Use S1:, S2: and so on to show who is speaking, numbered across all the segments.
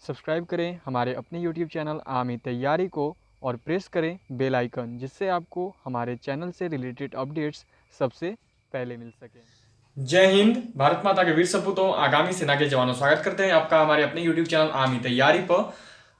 S1: Subscribe करें हमारे अपने YouTube चैनल आमी तैयारी को और प्रेस करें बेल आइकन, जिससे आपको हमारे चैनल से रिलेटेड अपडेट्स सबसे पहले मिल सकें।
S2: जय हिंद। भारत माता के वीर सपूतों, आगामी सेना के जवानों, स्वागत करते हैं आपका हमारे अपने YouTube चैनल आमी तैयारी पर।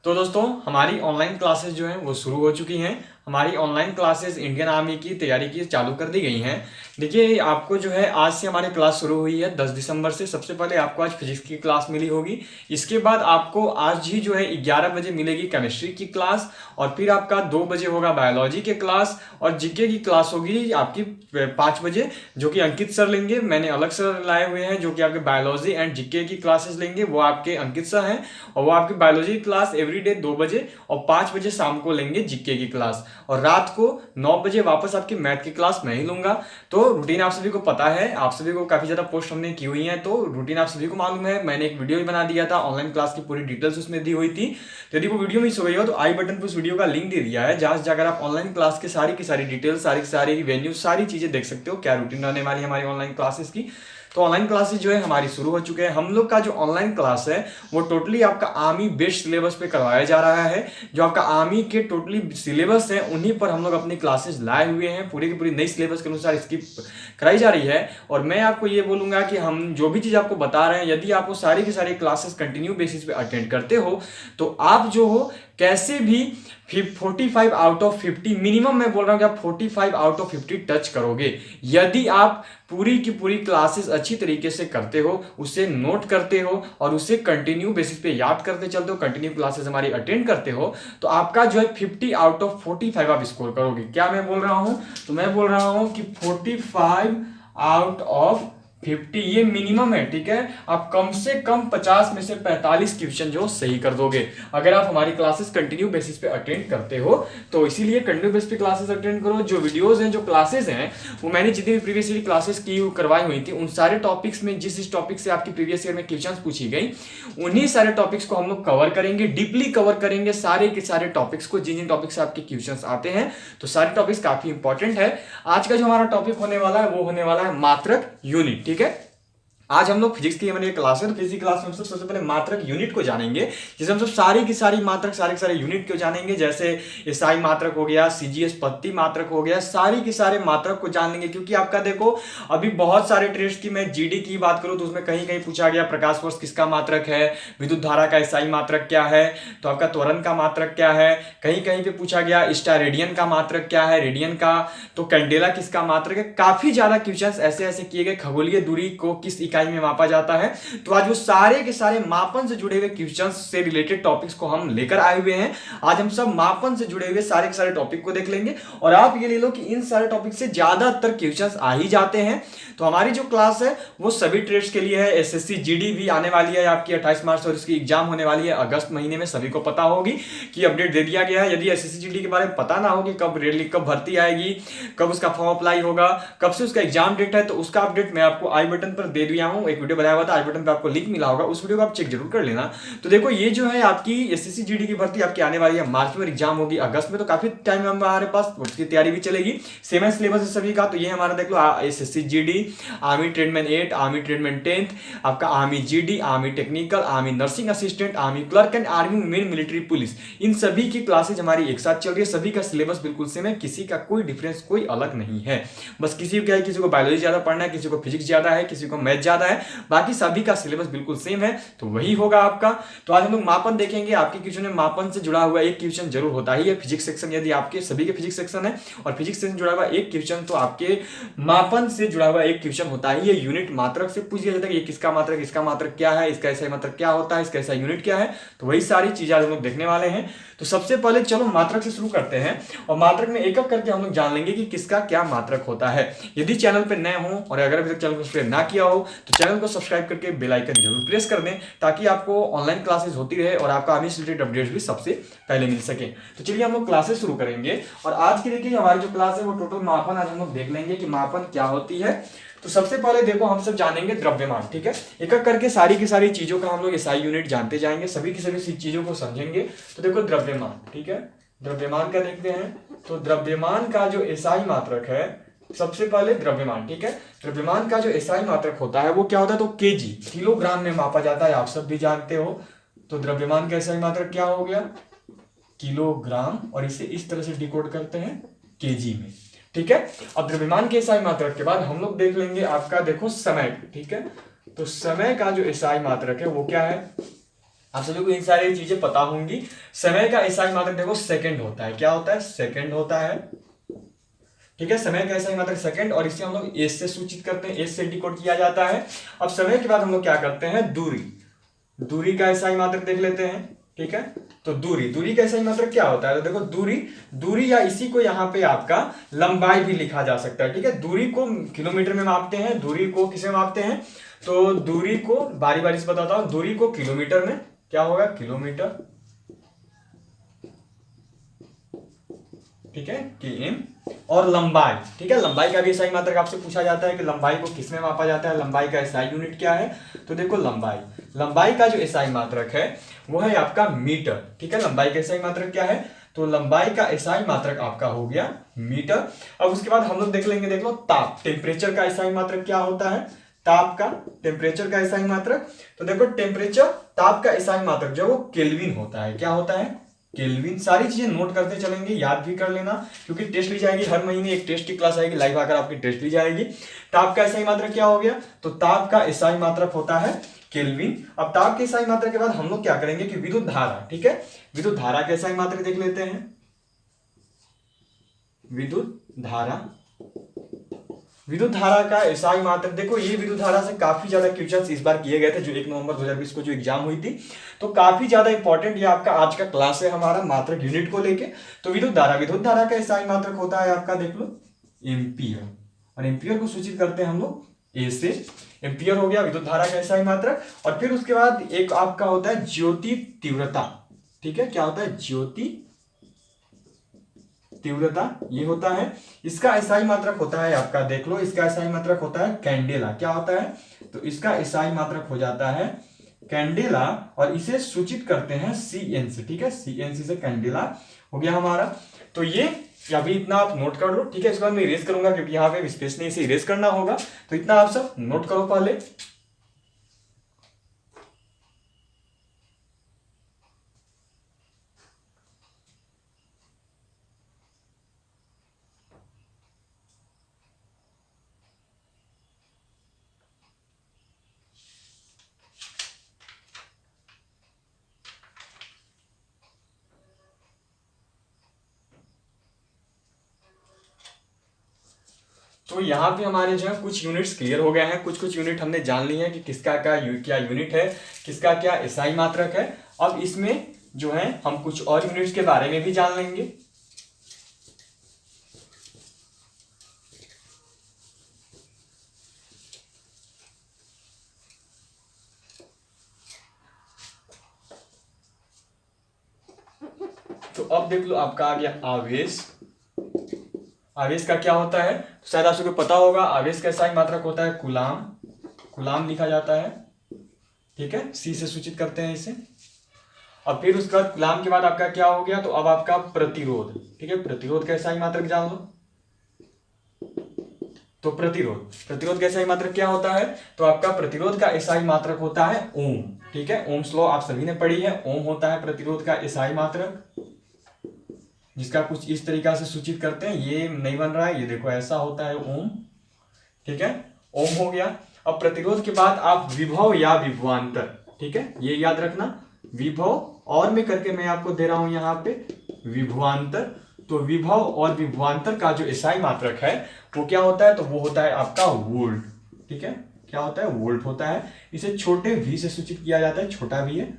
S2: तो दोस्तों, हमारी ऑनलाइन क्लासेस जो हैं वो शुरू हो चुकी हैं। हमारी ऑनलाइन क्लासेस इंडियन आर्मी की तैयारी की चालू कर दी गई हैं। देखिए, आपको जो है आज से हमारी क्लास शुरू हुई है 10 दिसंबर से। सबसे पहले आपको आज फिजिक्स की क्लास मिली होगी। इसके बाद आपको आज ही जो है 11 बजे मिलेगी केमिस्ट्री की क्लास, और फिर आपका 2 बजे होगा बायोलॉजी की क्लास, और जीके की क्लास होगी आपकी 5 बजे, जो कि अंकित सर लेंगे। मैंने अलग सर लाए हुए हैं जो कि आपके बायोलॉजी एंड जीके की क्लासेस लेंगे, वो आपके अंकित सर हैं। और वो आपकी बायोलॉजी की क्लास एवरीडे 2 बजे और 5 बजे शाम को लेंगे जीके की क्लास, और रात को 9 बजे वापस आपकी मैथ की क्लास मैं ही लूंगा। तो रूटीन आप सभी को पता है, आप सभी को काफी ज्यादा पोस्ट हमने की हुई है, तो रूटीन आप सभी को मालूम है। मैंने एक वीडियो भी बना दिया था, ऑनलाइन क्लास की पूरी डिटेल्स उसमें दी हुई थी। तो यदि वो वीडियो मिस हो गई हो तो आई बटन पर उस वीडियो का लिंक दे दिया है, जहां से जाकर आप ऑनलाइन क्लास की सारी डिटेल्स, सारी वेन्यू, सारी चीजें देख सकते हो, क्या रूटीन रहने वाली है हमारी ऑनलाइन क्लासेस की। तो ऑनलाइन क्लासेस जो है हमारी शुरू हो चुके हैं। हम लोग का जो ऑनलाइन क्लास है वो टोटली आपका आर्मी बेस्ड सिलेबस पे करवाया जा रहा है। जो आपका आर्मी के टोटली सिलेबस है उन्हीं पर हम लोग अपनी क्लासेस लाए हुए हैं। पूरी की पूरी नई सिलेबस के अनुसार इसकी कराई जा रही है। और मैं आपको ये बोलूंगा कि हम जो भी चीज आपको बता रहे हैं, यदि आप वो सारी की सारी क्लासेस कंटिन्यू बेसिस पे अटेंड करते हो तो आप जो हो कैसे भी 45 आउट ऑफ 50 मिनिमम, मैं बोल रहा हूं कि आप 45 आउट ऑफ 50 टच करोगे, यदि आप पूरी की पूरी क्लासेस अच्छी तरीके से करते हो, उसे नोट करते हो और उसे कंटिन्यू बेसिस पे याद करते चलते हो, कंटिन्यू क्लासेस हमारी अटेंड करते हो, तो आपका जो है 50 आउट ऑफ 45 आप स्कोर करोगे। क्या मैं बोल रहा हूं? तो मैं बोल रहा हूं कि 45 आउट ऑफ 50 ये मिनिमम है, ठीक है। आप कम से कम 50 में से 45 क्वेश्चन जो सही कर दोगे, अगर आप हमारी क्लासेस कंटिन्यू बेसिस पे अटेंड करते हो। तो इसीलिए कंटिन्यू बेसिस पे क्लासेस अटेंड करो। जो वीडियोस हैं, जो क्लासेस हैं, वो मैंने जितनी भी प्रीवियस ईयर क्लासेस की करवाई हुई थी, उन सारे टॉपिक्स में जिस टॉपिक से आपकी प्रीवियस ईयर में क्वेश्चन पूछी गई, उन्हीं सारे टॉपिक्स को हम लोग कवर करेंगे, डीपली कवर करेंगे सारे के सारे टॉपिक्स को, जिन जिन टॉपिक से आपके क्वेश्चन आते हैं। तो सारे टॉपिक्स काफी इंपॉर्टेंट है। आज का जो हमारा टॉपिक होने वाला है वो होने वाला है मात्रक यूनिट, ठीक है। आज हम लोग फिजिक्स की हमारी क्लास है, तो फिजिक्स क्लास में हम सबसे पहले मात्रक यूनिट को जानेंगे, जिसे हम सब सारी की सारी मात्रक, सारे के सारे यूनिट को जानेंगे। जैसे एसआई मात्रक हो गया, सीजीएस पत्ती मात्रक हो गया, सारी की सारे मात्रक को जान लेंगे। क्योंकि आपका देखो, अभी बहुत सारे ट्रेड्स की, मैं जीडी की बात करूं तो उसमें कहीं कहीं पूछा गया प्रकाश वर्ष किसका मात्रक है, विद्युत धारा का एसआई मात्रक क्या है, तो आपका त्वरण का मात्रक क्या है। कहीं कहीं पे पूछा गया स्टार रेडियन का मात्रक क्या है, रेडियन का, तो कैंडेला किसका मात्रक है। काफी ज्यादा क्वेश्चन ऐसे ऐसे किए गए, खगोलीय दूरी को किस इकाई में मापा जाता है। तो आज वो सारे के सारे मापन से जुड़े हुए क्वेश्चंस से रिलेटेड टॉपिक्स को हम लेकर आए हुए हैं। आज हम सब मापन से जुड़े हुए सारे के सारे टॉपिक को देख लेंगे। और आप ये ले लो कि इन सारे टॉपिक से ज्यादातर क्वेश्चंस आ ही जाते हैं। तो हमारी जो क्लास है वो सभी ट्रेड्स के लिए है। एसएससी जीडी भी आने वाली है आपकी 28 मार्च, और इसकी एग्जाम होने वाली है अगस्त महीने में। सभी को पता होगी कि अपडेट दे दिया गया है। यदि एसएससी जीडी के बारे में पता ना होगी, कब रैली, कब भर्ती आएगी, कब उसका फॉर्म अप्लाई होगा, कब से उसका एग्जाम डेट है, तो उसका अपडेट मैं आपको आई बटन पर दे दिया हूं। एक वीडियो बनाया हुआ था, आई बटन पे आपको लिंक मिला होगा, उस वीडियो को आप चेक जरूर कर लेना। तो देखो, ये जो है आपकी एसएससी जीडी की भर्ती आपकी आने वाली है मार्च में, एग्जाम होगी अगस्त में। तो काफी टाइम है हमारे पास, उसकी तैयारी भी चलेगी। सेम सिलेबस है सभी का। तो ये हमारा देख लो, SSC GD, army tradesman 8, army tradesman 10, आपका army GD, army technical, army nursing assistant, army clerk and army women military police, इन सभी की क्लासेज हमारी एक साथ चल रही है। सभी का सिलेबस बिल्कुल सेम है, किसी का कोई डिफरेंस, कोई अलग नहीं है। बस किसी को क्या है, किसी को बायोलॉजी ज्यादा पढ़ना है, किसी को फिजिक्स ज्यादा है, किसी को मैथ ज्यादा है, बाकी सभी का सिलेबस बिल्कुल सेम है। तो वही होगा आपका। तो आज हम लोग मापन देखेंगे। आपके क्वेश्चन में मापन से जुड़ा हुआ एक क्वेश्चन जरूर होता ही है, फिजिक्स सेक्शन। यदि आपके सभी के फिजिक्स सेक्शन है और फिजिक्स से जुड़ा हुआ एक क्वेश्चन, तो आपके मापन से जुड़ा हुआ एक क्वेश्चन होता ही है। यूनिट मात्रक से पूछ दिया जाता है कि ये किसका मात्रक, इसका मात्रक क्या है, इसका ऐसा मात्रक क्या होता है, इसका ऐसा यूनिट क्या है। तो वही सारी चीजें आज हम लोग देखने वाले हैं। तो सबसे पहले चलो मात्रक से शुरू करते हैं, और मात्रक में एक एक करके हम लोग जान लेंगे कि किसका क्या मात्रक होता है। यदि चैनल पे नए हो और अगर अभी तक चैनल को सब्सक्राइब ना किया हो तो चैनल को सब्सक्राइब करके बेल आइकन जरूर प्रेस कर दें, ताकि आपको ऑनलाइन क्लासेस होती रहे और आपका आर्मी से रिलेटेड अपडेट्स भी सबसे पहले मिल सके। तो चलिए हम लोग क्लासेस शुरू करेंगे। और आज की देखिए हमारी जो क्लास है वो टोटल मापन, आज हम लोग देख लेंगे कि मापन क्या होती है। तो सबसे पहले देखो, हम सब जानेंगे द्रव्यमान, ठीक है। एक एक करके सारी की सारी चीजों का हम लोग एसआई यूनिट जानते जाएंगे, सभी की सभी चीजों को समझेंगे। तो देखो द्रव्यमान, ठीक है, द्रव्यमान का देखते हैं। तो द्रव्यमान का जो एसआई मात्रक है, सबसे पहले द्रव्यमान, ठीक है, द्रव्यमान का जो एसआई मात्रक होता है वो क्या होता है, तो केजी, किलोग्राम में मापा जाता है, आप सब भी जानते हो। तो द्रव्यमान का एसआई मात्रक क्या हो गया, किलोग्राम, और इसे इस तरह से डिकोड करते हैं केजी में। ठीक है, अब द्रव्यमान के एसआई मात्रक के बाद हम लोग देख लेंगे आपका देखो समय। ठीक है, तो समय का जो एसआई मात्रक है वो क्या है, आप सभी को इन सारी चीजें पता होंगी। समय का एसआई मात्रक देखो सेकंड होता है, क्या होता है, सेकंड होता है। ठीक है, समय का एसआई मात्रक सेकंड, और इसे हम लोग एस से सूचित करते हैं, एस से डिकोड किया जाता है। अब समय के बाद हम लोग क्या करते हैं, दूरी, दूरी का एसआई मात्रक देख लेते हैं। ठीक है, तो दूरी का एसआई मात्रक क्या होता है, तो देखो दूरी या इसी को यहाँ पे आपका लंबाई भी लिखा जा सकता है। ठीक है, दूरी को किलोमीटर में मापते हैं, दूरी को किसे मापते हैं, तो दूरी को बारी बारी से बताता हूं, दूरी को किलोमीटर में क्या होगा, किलोमीटर। ठीक है, केएम, और लंबाई। ठीक है, लंबाई का भी एसआई मात्रक आपसे पूछा जाता है कि लंबाई को किसमें मापा जाता है, लंबाई का एसआई यूनिट क्या है, तो देखो लंबाई का जो एसआई मात्रक है वो है आपका मीटर। ठीक है, लंबाई का एसआई मात्रक क्या है, तो लंबाई का एसआई मात्रक आपका हो गया मीटर। अब उसके बाद हम लोग देख लेंगे, देख लो ताप, टेम्परेचर का एसआई मात्रक क्या होता है, ताप का, टेम्परेचर का एसआई मात्रक, तो देखो टेम्परेचर, ताप का एसआई मात्रक जो वो केल्विन होता है, क्या होता है, केल्विन। सारी चीजें नोट करते चलेंगे, याद भी कर लेना, क्योंकि टेस्ट ली जाएगी, हर महीने एक टेस्ट की क्लास आएगी, लाइव आकर आपकी टेस्ट ली जाएगी। ताप का एसआई मात्रक क्या हो गया, तो ताप का एसआई मात्रक होता है केल्विन। अब ताप के एसआई मात्रक के बाद हम लोग क्या करेंगे कि विद्युत धारा। ठीक है, विद्युत धारा के एसआई मात्रक देख लेते हैं, विद्युत धारा का एसआई मात्रक देखो, ये विद्युत धारा से काफी ज्यादा क्वेश्चंस इस बार किए गए थे, जो 1 नवंबर 2020 को जो एग्जाम हुई थी, तो काफी ज्यादा इंपॉर्टेंट ये आपका आज का क्लास है हमारा मात्रक यूनिट को लेके। तो विद्युत धारा का एसआई मात्रक होता है आपका देख लो एम्पियर, और एम्पियर को सूचित करते हैं हम लोग ए से, एम्पियर हो गया विद्युत धारा का एसआई मात्रक। और फिर उसके बाद एक आपका होता है ज्योति तीव्रता। ठीक है, क्या होता है, ज्योति तीव्रता, ये होता है, इसका एसआई मात्रक होता है आपका देख लो, इसका एसआई मात्रक होता है कैंडेला। क्या होता है, तो इसका एसआई मात्रक हो जाता है कैंडेला, और इसे सूचित करते हैं सीएन से। ठीक है, सीएनसी से कैंडेला हो गया हमारा। तो ये अभी इतना आप नोट कर लो। ठीक है, इसके बाद मैं इरेज करूंगा क्योंकि यहाँ पे स्पेस नहीं, इसे इरेज करना होगा, तो इतना आप सब नोट करो पहले। तो यहाँ पे हमारे जो है कुछ यूनिट्स क्लियर हो गए हैं, कुछ यूनिट हमने जान ली है कि किसका क्या यूनिट है, किसका क्या एसआई मात्रक है। अब इसमें जो है हम कुछ और यूनिट्स के बारे में भी जान लेंगे। तो अब देख लो आपका आ गया आवेश। आवेश का क्या होता है, तो शायद आप सबको पता होगा, आवेश का एसआई मात्रक होता है कूलाम, कूलाम लिखा जाता है। ठीक है, सी से सूचित करते हैं इसे। अब फिर उसके बाद कूलाम के बाद आपका क्या हो गया, तो अब आपका प्रतिरोध। ठीक है, प्रतिरोध का एसआई मात्रक जान लो। तो प्रतिरोध का एसआई मात्रक क्या होता है, तो आपका प्रतिरोध का एसआई मात्रक होता है ओम। ठीक है, ओम्स लॉ आप सभी ने पढ़ी है, ओम होता है प्रतिरोध का एसआई मात्रक, जिसका कुछ इस तरीका से सूचित करते हैं, ये नहीं बन रहा है, ये देखो ऐसा होता है ओम। ठीक है, ओम हो गया। अब प्रतिरोध के बाद आप विभव या विभवांतर, ठीक है, ये याद रखना, विभव और में करके मैं आपको दे रहा हूं यहाँ पे विभवांतर। तो विभव और विभवांतर का जो एसआई मात्रक है वो क्या होता है, तो वो होता है आपका वोल्ट। ठीक है, क्या होता है, वोल्ट होता है। इसे छोटे v से सूचित किया जाता है, छोटा v है,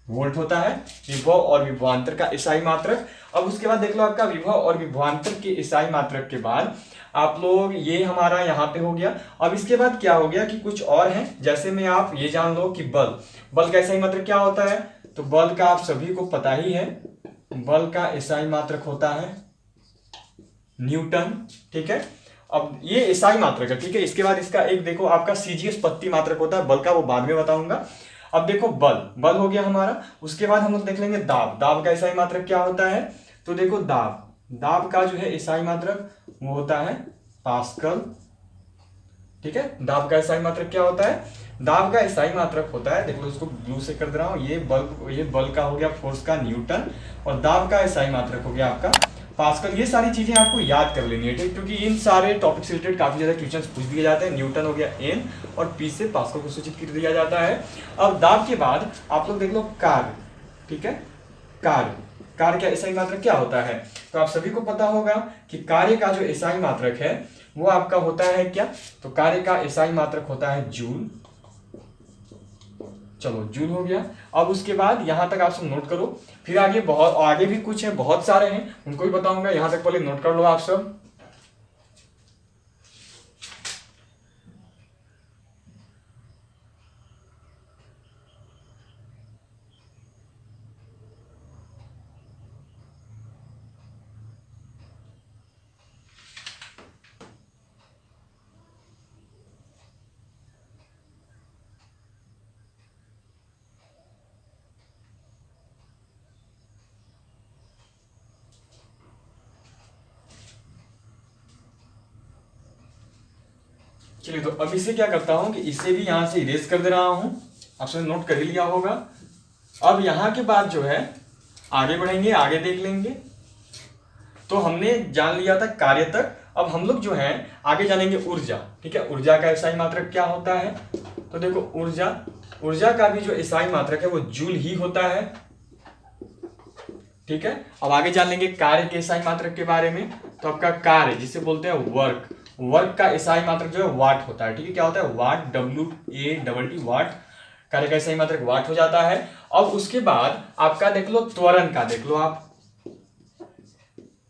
S2: वोल्ट होता है विभव और विभवांतर का एसआई मात्रक। अब उसके बाद देख लो आपका विभव और विभवांतर के एसआई मात्रक के बाद आप लोग, ये हमारा यहाँ पे हो गया। अब इसके बाद क्या हो गया कि कुछ और है, जैसे में आप ये जान लो कि बल का एसआई मात्रक क्या होता है, तो बल का आप सभी को पता ही है, बल का एसआई मात्रक होता है न्यूटन। ठीक है, अब ये एसआई मात्रक है। ठीक है, इसके बाद इसका एक देखो आपका सीजीएस पत्ती मात्रक होता है बल का, वो बाद में बताऊंगा। अब देखो बल हो गया हमारा। उसके बाद हम लोग देख लेंगे दाब का एसआई मात्रक क्या होता है, तो देखो दाब का जो है एसआई मात्रक वो होता है पास्कल। ठीक है, दाब का एसआई मात्रक क्या होता है, दाब का एसआई मात्रक होता है, देख लो इसको ब्लू से कर दे रहा हूँ, ये बल का हो गया फोर्स का न्यूटन, और दाब का एसआई मात्रक हो गया आपका पास्कल। ये सारी चीजें आपको याद कर लेनी है, ठीक, क्योंकि इन सारे टॉपिक से रिलेटेड काफी ज्यादा क्वेश्चंस पूछ दिए जाते हैं। न्यूटन हो गया एन, और पी से पास्कल को सूचित कर दिया जाता है। अब दाब के बाद आप लोग देख लो कार्य, ठीक है, कार्य का एसआई मात्रक क्या होता है? तो आप सभी को पता होगा कि कार्य का जो एसआई मात्रक है वो आपका होता है क्या? तो कार्य का एसआई मात्रक होता है जूल। चलो जूल हो गया। अब उसके बाद यहां तक आप सब नोट करो, फिर आगे भी कुछ है, बहुत सारे हैं, उनको भी बताऊंगा, यहां तक पहले नोट कर लो आप सब। चलिए, तो अब इसे क्या करता हूं कि इसे भी यहां से इरेज कर दे रहा हूं, आप सबने नोट कर ही लिया होगा। अब यहां के बाद जो है आगे बढ़ेंगे, आगे देख लेंगे। तो हमने जान लिया था कार्य तक, अब हम लोग जो है आगे जानेंगे ऊर्जा, ठीक है। ऊर्जा का एसआई मात्रक क्या होता है? तो देखो ऊर्जा का भी जो एसआई मात्रक है वो जूल ही होता है, ठीक है। अब आगे जान लेंगे कार्य के एसआई मात्रक के बारे में। तो आपका कार्य जिसे बोलते हैं वर्क का एसआई मात्रक जो है वाट होता है, ठीक है। क्या होता है? वाट, WATT, वाट। कार्य का एसआई मात्रक वाट हो जाता है। अब उसके बाद आपका देख लो त्वरण का, देख लो आप,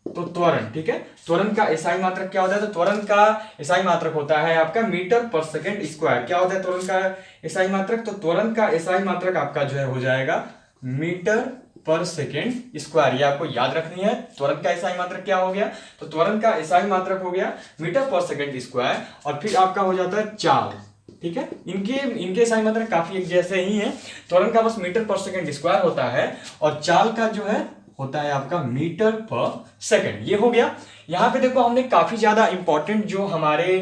S2: तो त्वरण, ठीक है। त्वरण का एसआई मात्रक क्या होता है? तो त्वरण का एसआई मात्रक होता है आपका मीटर पर सेकंड स्क्वायर। क्या होता है त्वरण का एसआई मात्रक? तो त्वरण का एसआई मात्रक आपका जो है हो जाएगा मीटर पर सेकेंड स्क्वायर। ये आपको याद रखनी है। त्वरण का एसआई मात्रक क्या हो गया? तो त्वरण का एसआई मात्रक हो गया मीटर पर सेकेंड स्क्वायर, और फिर आपका हो जाता है चाल, ठीक है। इनके एसआई मात्रक काफी एक जैसे ही है। त्वरण का बस मीटर पर सेकेंड स्क्वायर होता है, और चाल का जो है होता है आपका मीटर पर सेकंड। ये हो गया। यहां पे देखो हमने काफी ज्यादा इंपॉर्टेंट जो हमारे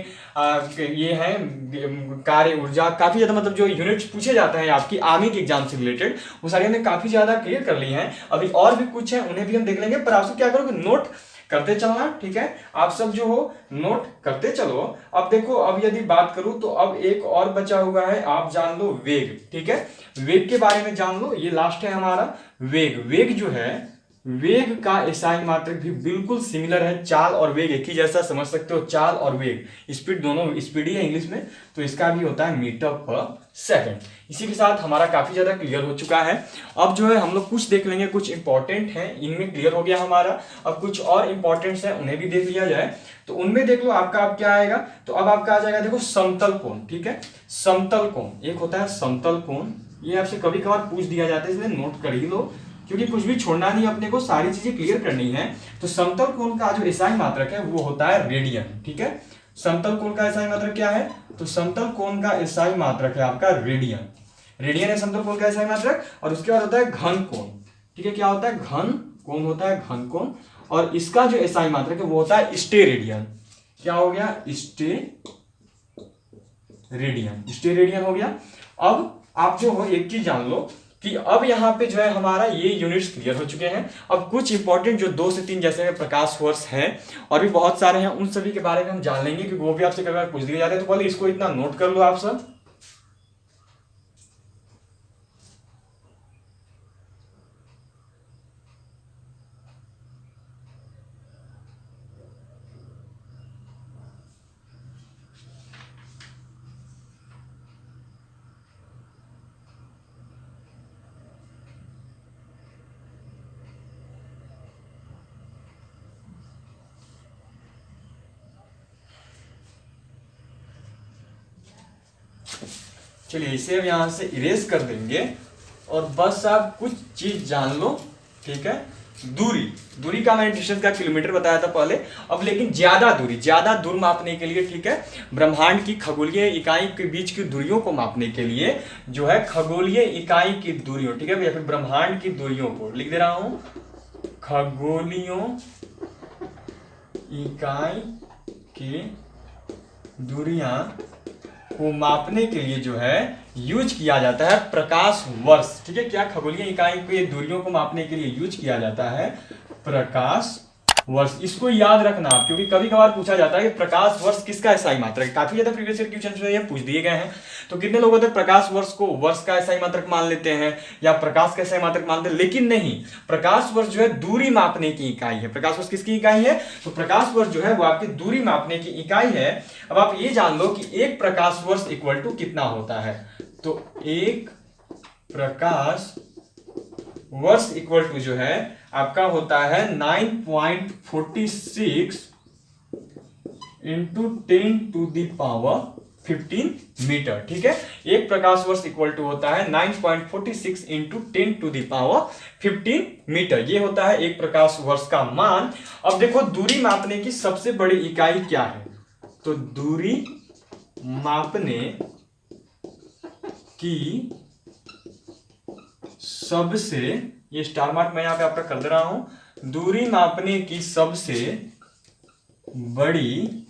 S2: ये हैं कार्य ऊर्जा, काफी ज्यादा मतलब जो यूनिट्स पूछे जाते हैं आपकी आर्मी के एग्जाम से रिलेटेड, वो सारी हमने काफी ज्यादा क्लियर कर ली हैं। अभी और भी कुछ है, उन्हें भी हम देख लेंगे, पर आप सब क्या करोगे? नोट करते चलना, ठीक है। आप सब जो हो नोट करते चलो। अब देखो, अब यदि बात करूं तो अब एक और बचा हुआ है, आप जान लो वेग, ठीक है। वेग के बारे में जान लो, ये लास्ट है हमारा वेग जो है, वेग का एसआई मात्रक भी बिल्कुल सिमिलर है। चाल और वेग एक ही जैसा समझ सकते हो, चाल और वेग, स्पीड दोनों स्पीड ही है इंग्लिश में, तो इसका भी होता है मीटर पर सेकंड। इसी के साथ हमारा काफी ज्यादा क्लियर हो चुका है। अब जो है हम लोग कुछ देख लेंगे, कुछ इंपॉर्टेंट है, इनमें क्लियर हो गया हमारा। अब कुछ और इंपॉर्टेंट्स है, उन्हें भी देख लिया जाए। तो उनमें देख लो आपका अब क्या आएगा? तो अब आपका आ जाएगा, देखो समतल कोण, ठीक है। समतल कोण एक होता है समतल कोण, ये आपसे कभी कभार पूछ दिया जाता है, इसलिए नोट कर ही लो, क्योंकि कुछ भी छोड़ना नहीं, अपने को सारी चीजें क्लियर करनी है। तो समतल कोण का जो एसआई मात्रक है वो होता है रेडियन, ठीक है। समतल कोण का एसआई मात्रक क्या है? तो समतल कोण का एसआई मात्रक है आपका रेडियन है समतल कोण का एसआई मात्रक। और उसके बाद होता है घन कोण, ठीक है। क्या होता है? घन कोण होता है, घन कोण। और इसका जो एसआई मात्रक है वो होता है स्टेरेडियन। क्या हो गया? स्टेरेडियन हो गया। अब आप जो हो एक चीज जान लो कि अब यहाँ पे जो है हमारा ये यूनिट्स क्लियर हो चुके हैं। अब कुछ इंपॉर्टेंट जो 2 से 3 जैसे प्रकाश वर्ष हैं और भी बहुत सारे हैं, उन सभी के बारे में हम जान लेंगे, क्योंकि वो भी आपसे कई बार पूछ दिए जाते हैं। तो पहले इसको इतना नोट कर लो आप सब। चलिए, इसे अब यहां से इरेज कर देंगे, और बस आप कुछ चीज जान लो, ठीक है। दूरी का मैंने डिस्टेंस का किलोमीटर बताया था पहले। अब लेकिन ज्यादा दूर मापने के लिए, ठीक है, ब्रह्मांड की खगोलीय इकाई के बीच की दूरियों को मापने के लिए जो है खगोलीय इकाई की दूरियों, ठीक है, या फिर ब्रह्मांड की दूरियों को लिख दे रहा हूं, खगोलीय इकाई की दूरियां को मापने के लिए जो है यूज किया जाता है प्रकाश वर्ष। ठीक है, क्या खगोलीय इकाई के दूरियों को मापने के लिए यूज किया जाता है प्रकाश वर्ष। इसको याद रखना आप, क्योंकि कभी कभार पूछा जाता है कि प्रकाश वर्ष किसका SI मात्रक है। काफी ज्यादा प्रीवियस ईयर क्वेश्चन में ये पूछ दिए गए हैं। तो कितने लोग होते हैं प्रकाश वर्ष को वर्ष का SI मात्रक मान लेते हैं या प्रकाश का SI मात्रक मानते हैं, लेकिन नहीं, प्रकाश वर्ष जो है दूरी मापने की इकाई है। प्रकाश वर्ष किसकी इकाई है? तो प्रकाश वर्ष जो है वो आपकी दूरी मापने की इकाई है। अब आप ये जान लो कि एक प्रकाश वर्ष इक्वल टू कितना होता है। तो एक प्रकाश वर्ष इक्वल टू जो है आपका होता है 9.46 इंटू 10⁻15 मीटर। ठीक है, एक प्रकाश वर्ष इक्वल टू होता है 9.46 इंटू 10⁻15 मीटर। ये होता है एक प्रकाश वर्ष का मान। अब देखो दूरी मापने की सबसे बड़ी इकाई क्या है? तो दूरी मापने की सबसे, ये स्टार मार्क मैं यहां पे आपका कर दे रहा हूं, दूरी मापने की सबसे बड़ी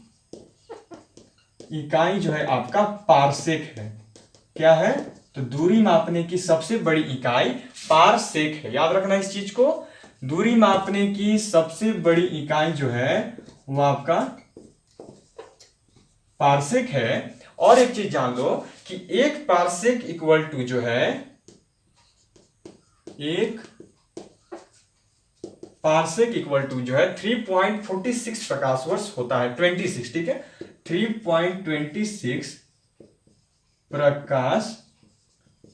S2: इकाई जो है आपका पारसेक है। क्या है? तो दूरी मापने की सबसे बड़ी इकाई पारसेक है। याद रखना इस चीज को, दूरी मापने की सबसे बड़ी इकाई जो है वो आपका पारसेक है। और एक चीज जान लो कि एक पारसेक इक्वल टू जो है, एक पारसेक इक्वल टू जो है 3.46 प्रकाश वर्ष होता है। 26, ठीक है, 3.26 प्रकाश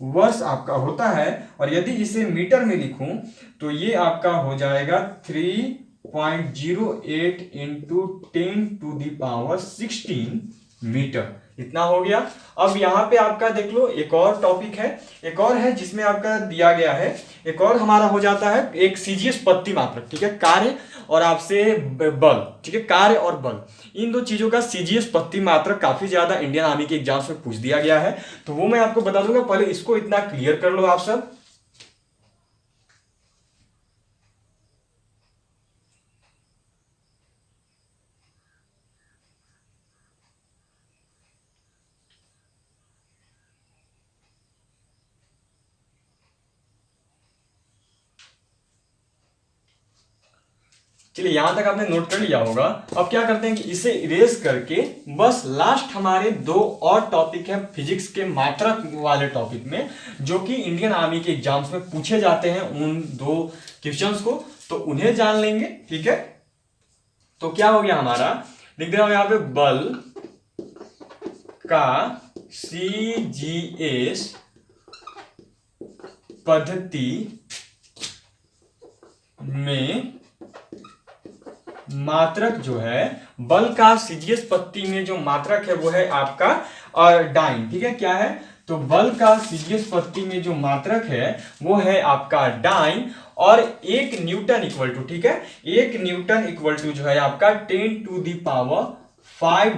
S2: वर्ष आपका होता है। और यदि इसे मीटर में लिखूं तो ये आपका हो जाएगा 3.08 इंटू 10⁻16 मीटर। इतना हो गया। अब यहां पे आपका देख लो एक और टॉपिक है, एक और है जिसमें आपका दिया गया है, एक और हमारा हो जाता है एक सीजीएस पत्ती मात्रक। ठीक है, कार्य और आपसे बल। ठीक है, कार्य और बल, इन दो चीजों का सीजीएस पत्ती मात्रक काफी ज्यादा इंडियन आर्मी के एग्जाम्स में पूछ दिया गया है। तो वो मैं आपको बता दूंगा, पहले इसको इतना क्लियर कर लो आप सब। चलिए यहां तक आपने नोट कर लिया होगा। अब क्या करते हैं कि इसे इरेज करके बस लास्ट हमारे दो और टॉपिक है फिजिक्स के मात्रक वाले टॉपिक में, जो कि इंडियन आर्मी के एग्जाम्स में पूछे जाते हैं उन दो क्वेश्चंस को, तो उन्हें जान लेंगे। ठीक है, तो क्या हो गया हमारा, लिख दे रहा हूं यहां पे, बल का सीजीएस पद्धति में मात्रक जो है, बल का सीजीएस पद्धति में जो मात्रक है वो है आपका डाइन। ठीक है, क्या है? तो बल का सीजीएस पद्धति में जो मात्रक है वो है आपका डाइन। और 1 न्यूटन इक्वल टू, ठीक है, 1 न्यूटन इक्वल टू जो है आपका 10⁵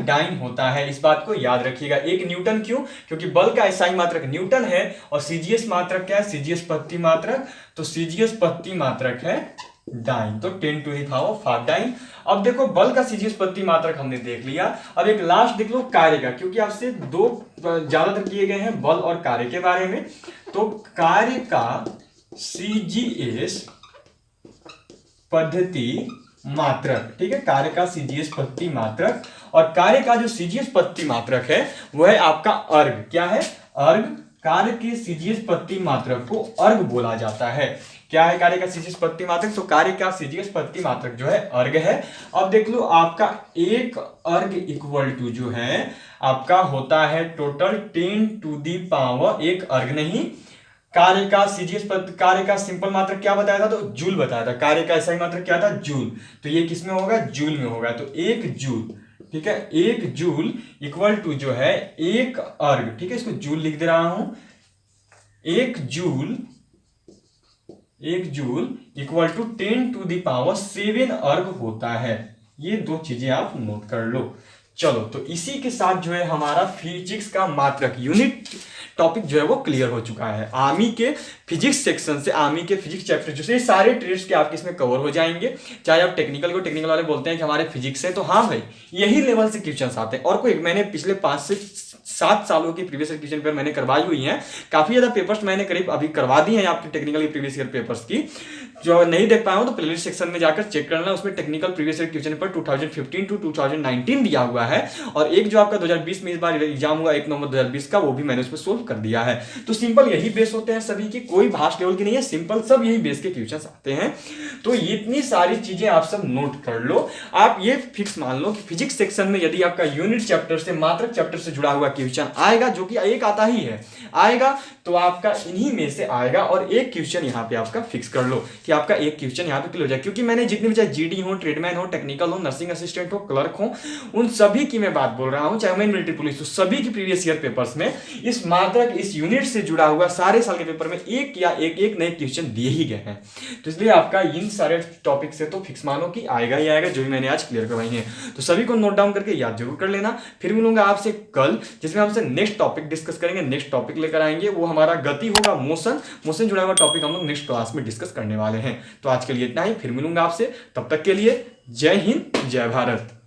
S2: डाइन होता है। इस बात को याद रखिएगा। 1 न्यूटन क्यों? क्योंकि बल का एसआई मात्रक न्यूटन है और सीजीएस मात्रक क्या है? सीजीएस पद्धति मात्रक। तो सीजीएस पद्धति मात्रक है डाइन, तो 10⁵ डाइन। अब देखो बल का सीजीएस पद्धति मात्रक हमने देख लिया। अब एक लास्ट देख लो कार्य का, क्योंकि आपसे दो ज्यादातर किए गए हैं बल और कार्य के बारे में। तो कार्य का सीजीएस पद्धति मात्रक, ठीक है, कार्य का सीजीएस पद्धति मात्रक। और कार्य का जो सीजीएस पद्धति मात्रक है वो है आपका अर्ग। क्या है? अर्ग। कार्य के सीजीएस पद्धति मात्रक को अर्ग बोला जाता है। क्या है कार्य का सीजीएस पद्धति मात्रक? तो कार्य का सीजीएस पद्धति मात्रक जो है अर्ग है। अब देख लो आपका एक अर्ग इक्वल टू जो है आपका होता है टोटल 10⁻, एक अर्ग नहीं, कार्य का सीजीएस पद, कार्य का सिंपल मात्रक क्या बताया था? तो जूल बताया था। कार्य का एसआई मात्रक क्या था? जूल। तो ये किस में होगा? जूल में होगा। तो 1 जूल, ठीक है, 1 जूल इक्वल टू जो है एक अर्ग। ठीक है, इसको जूल लिख दे रहा हूं। 1 जूल इक्वल टू 10⁻7 अर्ग होता है। ये दो चीजें आप नोट कर लो। चलो, तो इसी के साथ जो है हमारा फिजिक्स का मात्रक यूनिट टॉपिक जो है वो क्लियर हो चुका है। आर्मी के फिजिक्स सेक्शन से, आर्मी के फिजिक्स चैप्टर जो से सारे ट्रेड्स के आपके इसमें कवर हो जाएंगे। चाहे आप टेक्निकल को, टेक्निकल वाले बोलते हैं कि हमारे फिजिक्स है, तो हाँ भाई यही लेवल से क्वेश्चंस आते हैं। और कोई मैंने पिछले 5 से 7 सालों की प्रीवियस ईयर क्वेश्चन पेपर मैंने करवाई हुई हैं। काफी ज्यादा पेपर्स मैंने करीब अभी करवा दी हैं आपके टेक्निकल प्रीवियस ईयर पेपर्स की। जो नहीं देख पाए हो तो प्लेलिस्ट सेक्शन में जाकर चेक करना, उसमें technical previous year question paper 2015 to 2019 दिया हुआ है, और एक जो आपका 2020 में इस बार एग्जाम हुआ 1 नवंबर 2020 का, वो भी मैंने उसमें सोल्व कर दिया है। तो सिंपल यही बेस होते हैं सभी की, कोई भास्ट लेवल की नहीं है, सिंपल सब यही बेस के क्वेश्चन आते हैं। तो इतनी सारी चीजें आप सब नोट कर लो। आप ये फिक्स मान लो कि फिजिक्स सेक्शन में यदि आपका यूनिट चैप्टर से, मात्रक चैप्टर से जुड़ा हुआ क्वेश्चन आएगा, जो कि एक आता ही है, आएगा तो आपका इन्हीं में से आएगा, और एक क्वेश्चन यहाँ पे आपका फिक्स कर लो कि आपका एक क्वेश्चन यहाँ पे क्लियर हो जाए। क्योंकि मैंने जितने भी, चाहे जीडी हो, ट्रेडमैन हो, टेक्निकल हो, नर्सिंग असिस्टेंट हो, क्लर्क हो, उन सभी की मैं बात बोल रहा हूँ, चाहे मैं मिलिट्री पुलिस हो, सभी की प्रीवियस ईयर पेपर्स में इस मात्रक, इस यूनिट से जुड़ा हुआ सारे साल के पेपर में एक या एक नए क्वेश्चन दिए ही गए हैं। तो इसलिए आपका इन सारे टॉपिक से तो फिक्स मानो कि आएगा ही आएगा, जो भी मैंने आज क्लियर करवाई है। तो सभी को नोट डाउन करके याद जरूर कर लेना। फिर मिलूंगा आपसे कल, जिसमें हमसे नेक्स्ट टॉपिक डिस्कस करेंगे, नेक्स्ट टॉपिक लेकर आएंगे, वो हमारा गति होगा, मोशन जुड़ा हुआ टॉपिक हम लोग नेक्स्ट क्लास में डिस्कस करने वाले हैं। तो आज के लिए इतना ही, फिर मिलूंगा आपसे, तब तक के लिए जय हिंद, जय भारत।